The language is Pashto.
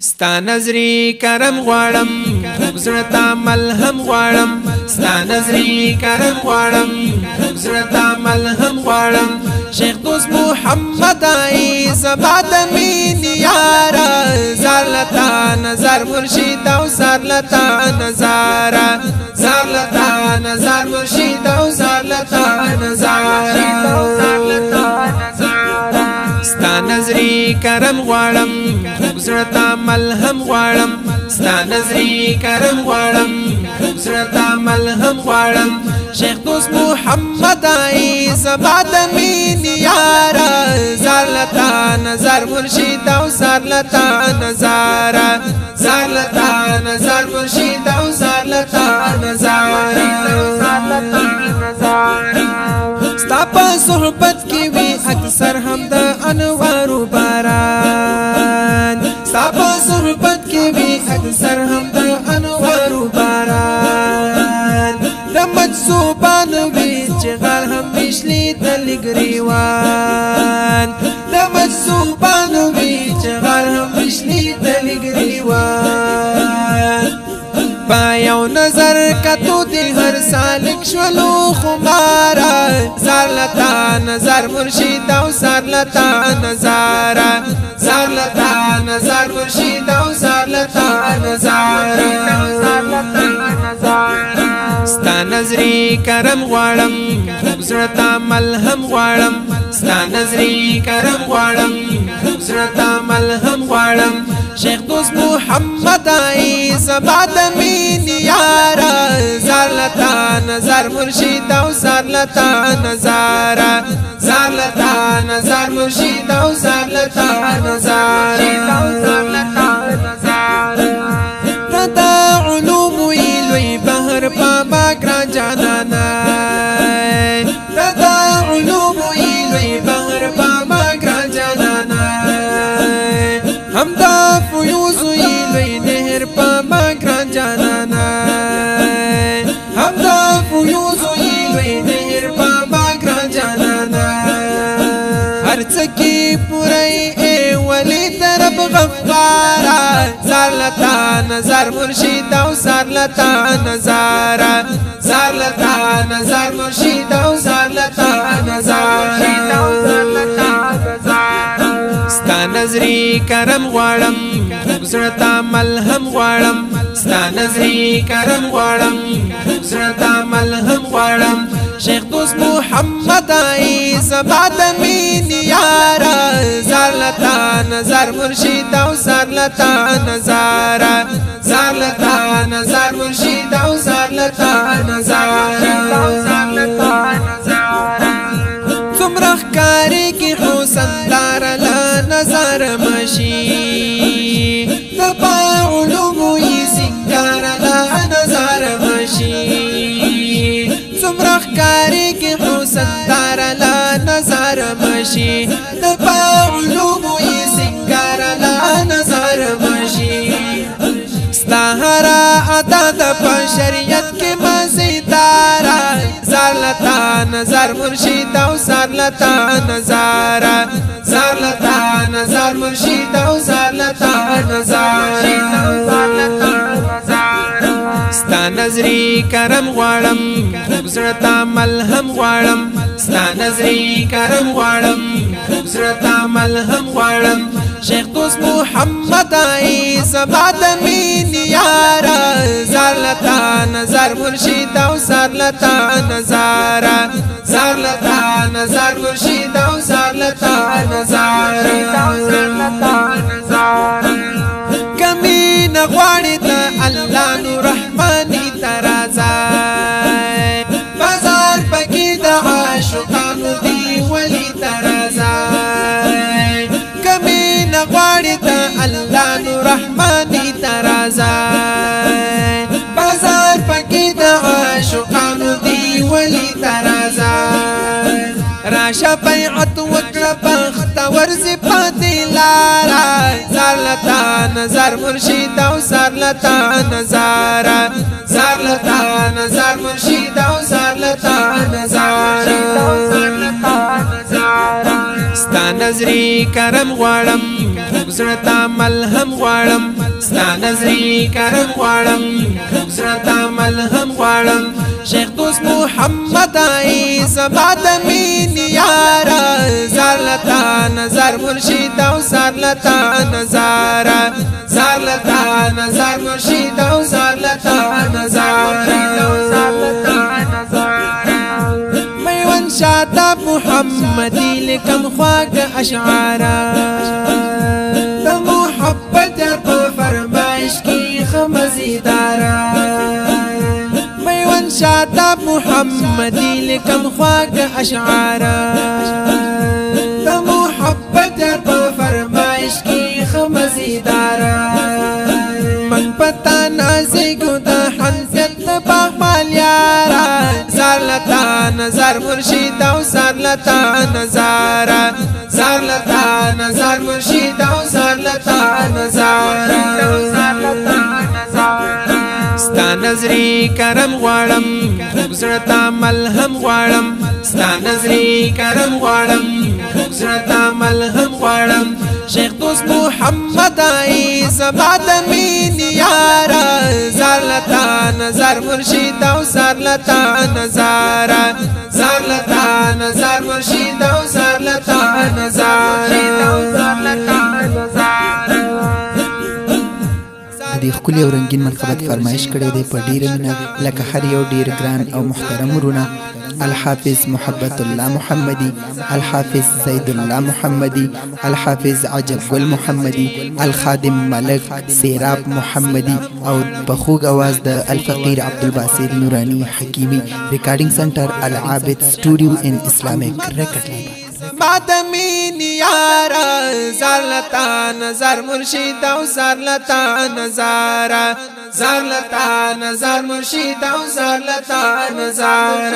ستا نظری کرم غواړم خوږ زړه ته ملهم غواړم ستا نظری کرم غواړم خوږ زړه ته ملهم غواړم شیخ دوست محمد ای زما د مینې یاره زار لتا نظر مرشد او زار لتا نظاره زار لتا نظر مرشد او زار لتا نظاره ستا نظری کرم غواړم خوږ زړه ته ملهم غواړم ستا نظری کرم غواړم خوږ زړه ته ملهم غواړم شیخ دوست محمد ای زما د مینې یاره زار لتا نظر مرشد او زار لتا نظاره زار لتا نظر مرشد او زار لتا نظاره ستا په صحبت کې وي اکثر هم د انوارو باران ستا په صحبت کې وي اکثر هم د انوارو باران د مجذوبانو وي چې غر هم وشلي د لګریوان د مجذوبانو وي چې غر هم وشلي د لګریوان په یو نظر کتو دی هر سالک شولو خمارا زار لتا نظر مرشد او زار لتا نظاره زار لتا نظر مرشد او زار لتا نظاره ستا نظری کرم غواړم خوږ زړه ته ملهم غواړم ستا نظری کرم غواړم خوږ زړه ته ملهم غواړم شیخ دوست محمد ای زما د مینې یاره زار لتا نظر مرشد او زار لتا نظاره زار لتا نظر مرشد او زار لتا نظاره ردا علوم لوی بحر بابا ګران جانانا ردا علوم لوی بحر بابا ګران جانانا همدا فیوز لوی نهر بابا ګران جانانا همدا فیوز لوی نهر بابا ګران جانانا هر څه کې پوره ای ولی طرف غفارا زار لتا نظر مرشد او زار لتا نظاره زار لتا نظر مرشد او زار لتا نظاره ستا نظری کرم غواړم خوږ زړه ته ملهم غواړم ستا نظری کرم غواړم خوږ زړه ته ملهم غواړم شیخ دوست محمد ای زما د مینې یاره زار لتا نظر مرشد او زار لتا نظاره زار لتا نظر مرشد او زار لتا نظاره څومره ښکارېږي حسن دار له نظر مشي د په علومو یې سینګار له نظر مشي څومره ښکارېږي حسن دار له نظر مشي د په علومو یې سینګار له نظر مشي ستا هره ادا د په شریعت کې مزیداره زار لتا نظر مرشد او زار لتا نظاره زار لتا نظر مرشد او زار لتا نظاره ستا نظری کرم غواړم خوږ زړه ته ملهم غواړم ستا نظری کرم غواړم خوږ زړه ته ملهم غواړم شیخ دوست محمد ای زما د مینې یاره زار لتا نظر مرشد او زار لتا نظاره زار لتا نظر مرشد او زار لتا نظاره کمین غواړي ته الله نو رحماني ترازا بازار پکې د عاشقانو دی ولی ترازا کمین غواړي ته الله نو رحماني ترازا بازار پکې د عاشقانو دی ولی ترازا راشه بیعت وکړه بخت ورځې پاتې لاره زار لتا نظر مرشد او زار لتا نظاره زار لتا نظر مرشد او زار لتا نظاره ستا نظری کرم غواړم زړه ملهم غواړم ستا نظري کرم غواړم زړه ملهم غواړم شیخ دوست محمد ای زما د مینې یاره زار لتا نظر مرشد او زار لتا نظاره زار لتا نظر مرشد او زار لتا نظاره میوند شاداب محمدی لکم خواږه اشعاره د محبت په فرمایش کې خمزیداره میوند شاداب محمدی لکم خواږه اشعاره د محبت په فرمایش کې خمزیداره من پتا نازګو د حنفیت باغبال یاره زار لتا نظر مرشد او زار لتا نظاره زار لتا نظر مرشد او زار لتا نظاره ستا نظری کرم غواړم زړه ملهم غواړم ستا نظری کرم غواړم زړه ملهم غواړم شیخ دوست محمد ای زما د مینې یاره زار لتا نظر مرشد او زار لتا نظاره زار لتا نظر مرشد او زار لتا نظاره د خپل یو رنگین منقبت فرمایش کړی دی په ډیره مینه لکه هر یو ډیر ګران او محترم ورونه الحافظ محبت الله محمدی الحافظ زید الله محمدی الحافظ عجب ګل محمدی الخادم ملک سیراب محمدی او په خوږ اواز د الفقیر عبدالباسط نورانی حکیمی ریکارډینګ سنټر العابد سټوډیو ان اسلامیک ریکارډ لیبل ما د مینې یاره زار لتا نظر مرشد او زار لتا نظاره زار لتا نظر مرشد او زار لتا نظاره